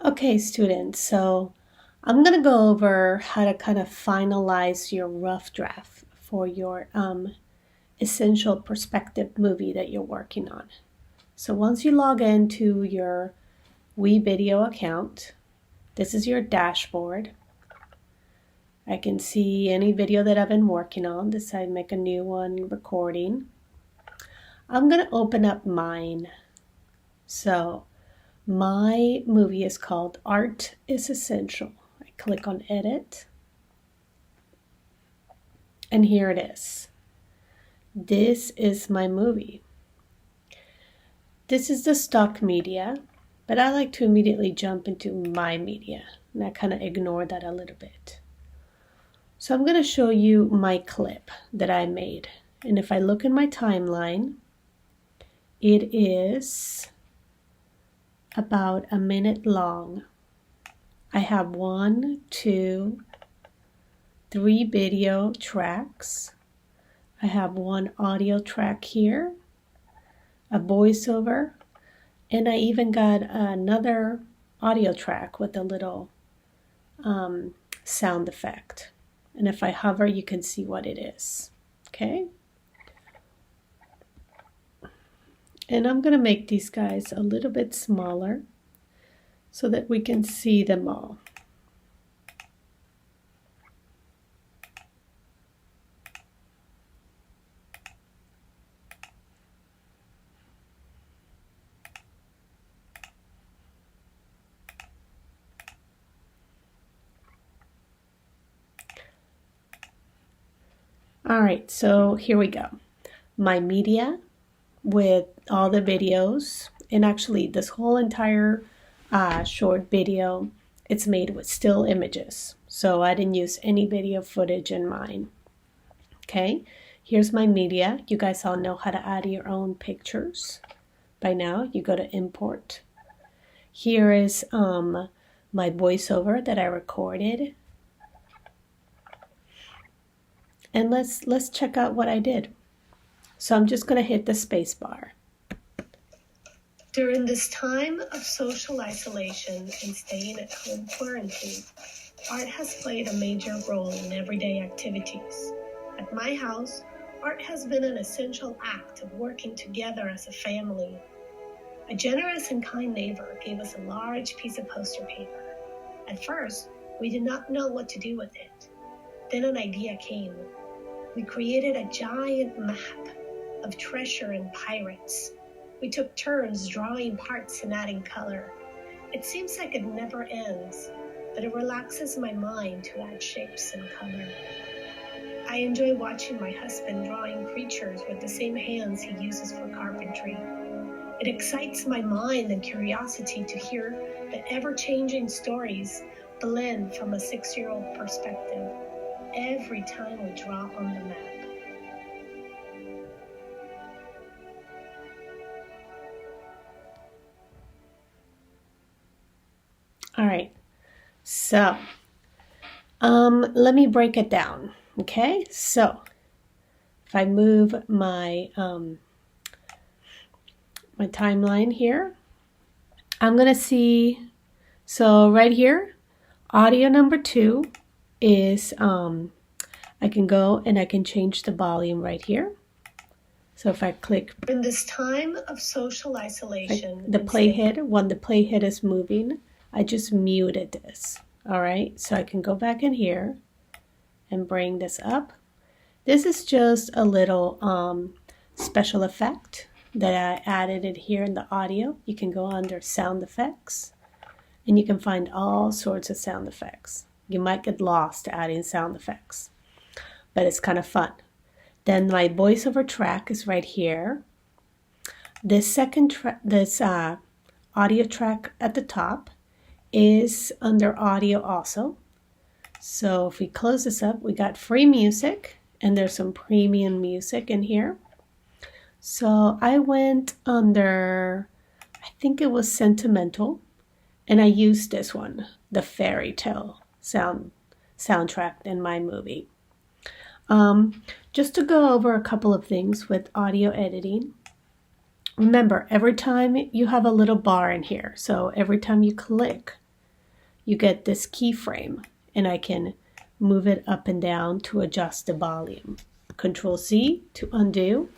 Okay, students, so I'm going to go over how to kind of finalize your rough draft for your essential perspective movie that you're working on. So once you log into your WeVideo account, this is your dashboard. I can see any video that I've been working on. Decide to make a new one recording. I'm going to open up mine. So my movie is called Art is Essential. I click on Edit, and here it is. This is my movie. This is the stock media, but I like to immediately jump into my media, and I kind of ignore that a little bit. So I'm going to show you my clip that I made. And if I look in my timeline, it is about a minute long. I have 1, 2, 3 video tracks. I have one audio track here, a voiceover, and I even got another audio track with a little sound effect. And if I hover, you can see what it is. Okay? And I'm going to make these guys a little bit smaller so that we can see them all. All right, so here we go. My media with all the videos, and actually this whole entire short video, it's made with still images. So I didn't use any video footage in mine. Okay, here's my media. You guys all know how to add your own pictures. By now, you go to import. Here is my voiceover that I recorded. And let's check out what I did. So I'm just going to hit the space bar. During this time of social isolation and staying at home quarantine, art has played a major role in everyday activities. At my house, art has been an essential act of working together as a family. A generous and kind neighbor gave us a large piece of poster paper. At first, we did not know what to do with it. Then an idea came. We created a giant map of treasure and pirates. We took turns drawing parts and adding color. It seems like it never ends, but it relaxes my mind to add shapes and color. I enjoy watching my husband drawing creatures with the same hands he uses for carpentry. It excites my mind and curiosity to hear the ever-changing stories blend from a 6-year-old perspective every time we draw on the map. All right, so let me break it down. Okay, so if I move my my timeline here, I'm gonna see. So right here, audio number 2 is I can go and I can change the volume right here. So if I click in this time of social isolation, the playhead, when the playhead is moving, I just muted this. All right, so I can go back in here and bring this up. This is just a little special effect that I added in here in the audio. You can go under sound effects and you can find all sorts of sound effects. You might get lost adding sound effects, but it's kind of fun. Then my voiceover track is right here. This audio track at the top is under audio also. So if we close this up, we got free music and there's some premium music in here. So I went under, I think it was Sentimental, and I used this one, the fairy tale soundtrack in my movie. Just to go over a couple of things with audio editing. Remember, every time you have a little bar in here, so every time you click, you get this keyframe, and I can move it up and down to adjust the volume. Control C to undo.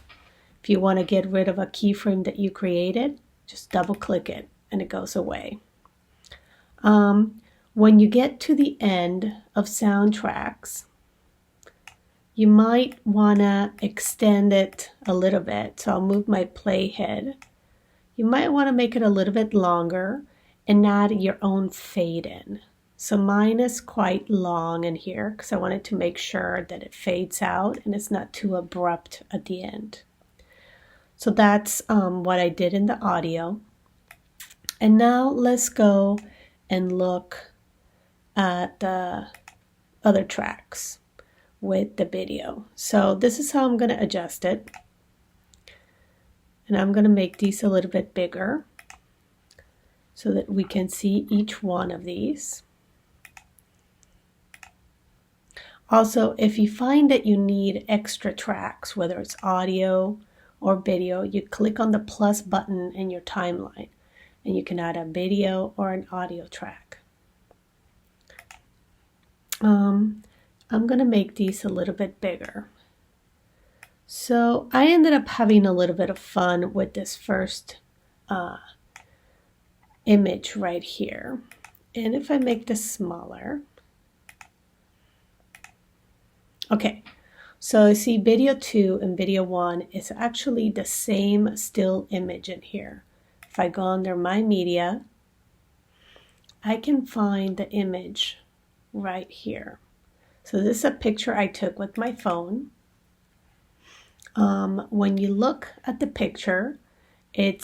If you want to get rid of a keyframe that you created, just double click it and it goes away. When you get to the end of soundtracks, you might want to extend it a little bit. So I'll move my playhead. You might want to make it a little bit longer and add your own fade in. So mine is quite long in here because I wanted to make sure that it fades out and it's not too abrupt at the end. So that's what I did in the audio. And now let's go and look at the other tracks with the video. So this is how I'm going to adjust it. And I'm going to make these a little bit bigger so that we can see each one of these. Also, if you find that you need extra tracks, whether it's audio or video, you click on the plus button in your timeline and you can add a video or an audio track. I'm going to make these a little bit bigger. So I ended up having a little bit of fun with this first image right here. And if I make this smaller, okay, so you see video 2 and video 1 is actually the same still image in here. If I go under my media, I can find the image right here. So this is a picture I took with my phone. When you look at the picture, it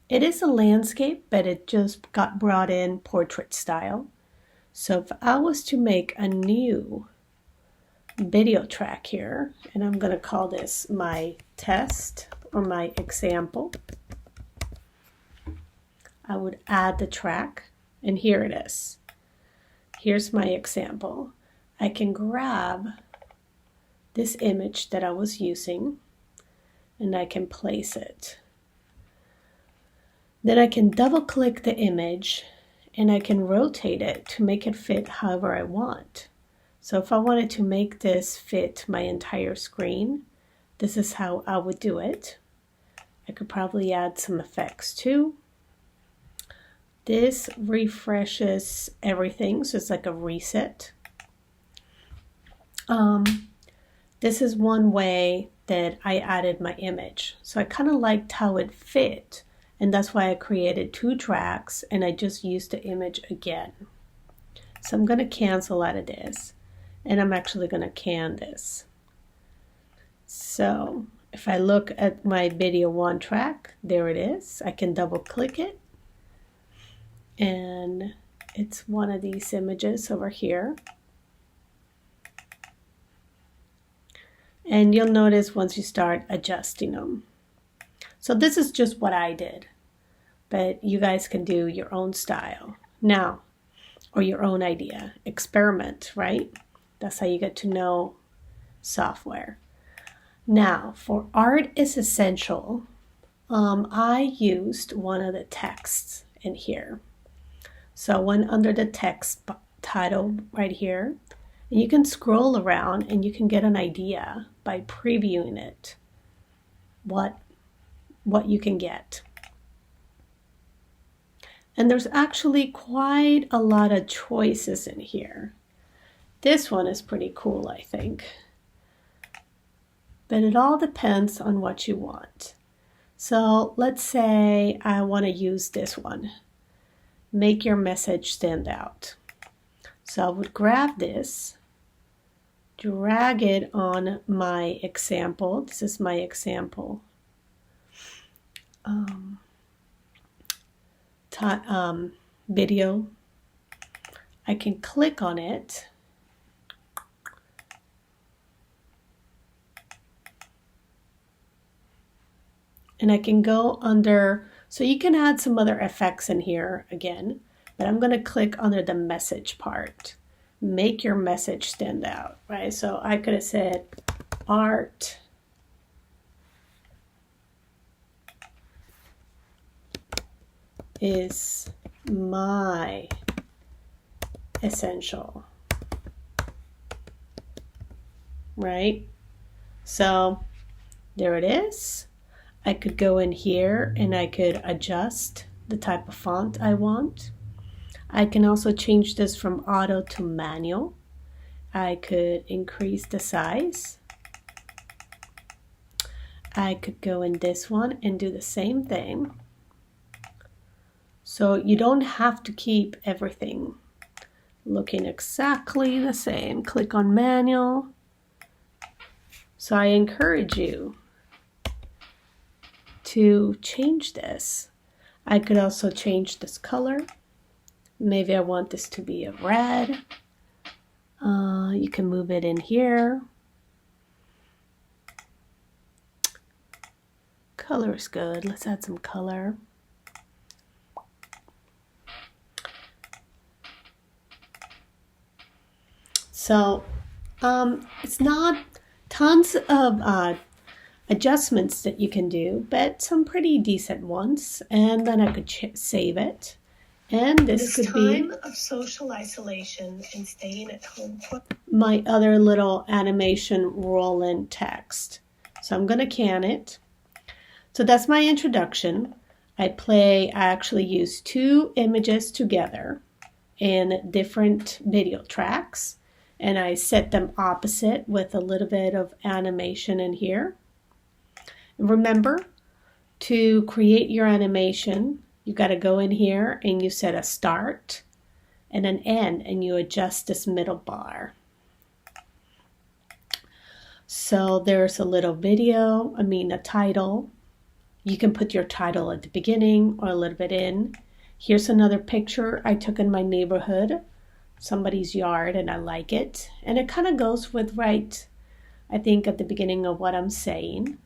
is a landscape, but it just got brought in portrait style. So if I was to make a new video track here, and I'm going to call this my test or my example, I would add the track, and here it is. Here's my example. I can grab this image that I was using and I can place it. Then I can double click the image and I can rotate it to make it fit however I want. So if I wanted to make this fit my entire screen, this is how I would do it. I could probably add some effects too. This refreshes everything, so it's like a reset. This is one way that I added my image. So I kind of liked how it fit, and that's why I created 2 tracks and I just used the image again. So I'm going to cancel out of this, and I'm actually going to can this. So if I look at my video 1 track, there it is. I can double click it, and it's one of these images over here. And you'll notice once you start adjusting them. So this is just what I did, but you guys can do your own style now, or your own idea. Experiment, right? That's how you get to know software. Now, for Art is Essential, I used one of the texts in here. So I went under the text title right here, and you can scroll around and you can get an idea by previewing it, what you can get. And there's actually quite a lot of choices in here. This one is pretty cool, I think. But it all depends on what you want. So let's say I want to use this one. Make your message stand out. So I would grab this, drag it on my example. This is my example. Video. I can click on it. And I can go under, so you can add some other effects in here again, but I'm going to click under the message part. Make your message stand out, right? So I could have said art is my essential, right? So there it is. I could go in here and I could adjust the type of font I want. I can also change this from auto to manual. I could increase the size. I could go in this one and do the same thing. So you don't have to keep everything looking exactly the same. Click on manual. So I encourage you to change this. I could also change this color. Maybe I want this to be a red. You can move it in here. Color is good. Let's add some color. So it's not tons of adjustments that you can do, but some pretty decent ones. And then I could save it. And this could be time of social isolation and staying at home. My other little animation roll-in text. So I'm going to can it. So that's my introduction. I actually use 2 images together in different video tracks, and I set them opposite with a little bit of animation in here. And remember, to create your animation, you got to go in here and you set a start and an end, and you adjust this middle bar. So there's a little video, a title. You can put your title at the beginning or a little bit in. Here's another picture I took in my neighborhood, somebody's yard, and I like it. And it kind of goes with right, I think, at the beginning of what I'm saying.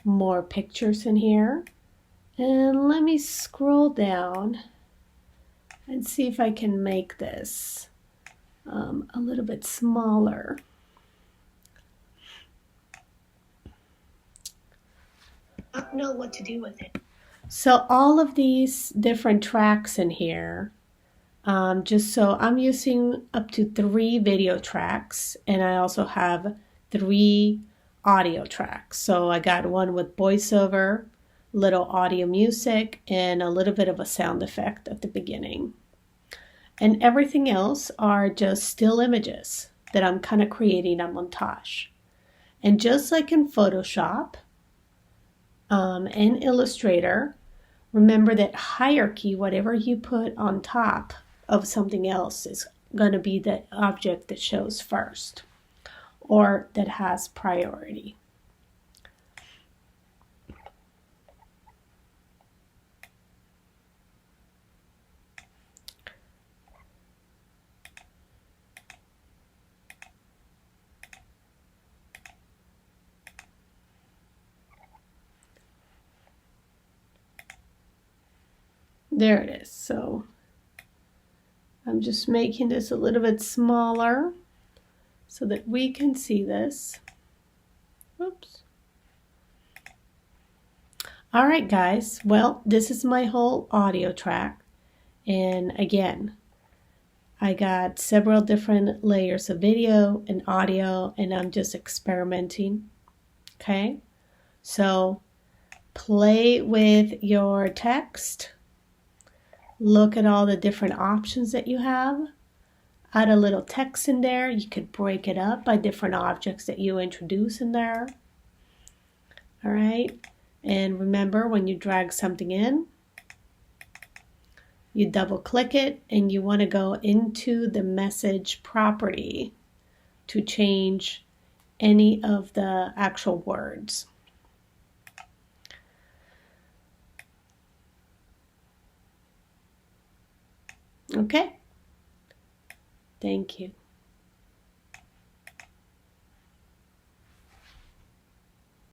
More pictures in here. And let me scroll down and see if I can make this a little bit smaller. I don't know what to do with it. So all of these different tracks in here, just so I'm using up to 3 video tracks, and I also have 3 audio tracks. So I got one with voiceover, little audio music, and a little bit of a sound effect at the beginning. And everything else are just still images that I'm kind of creating a montage. And just like in Photoshop and Illustrator, remember that hierarchy, whatever you put on top of something else, is going to be the object that shows first or that has priority. There it is. So I'm just making this a little bit smaller so that we can see this. Oops. All right, guys. Well, this is my whole audio track. And again, I got several different layers of video and audio, and I'm just experimenting. Okay? So play with your text. Look at all the different options that you have. Add a little text in there. You could break it up by different objects that you introduce in there. All right. And remember, when you drag something in, you double click it and you want to go into the message property to change any of the actual words. Okay. Thank you.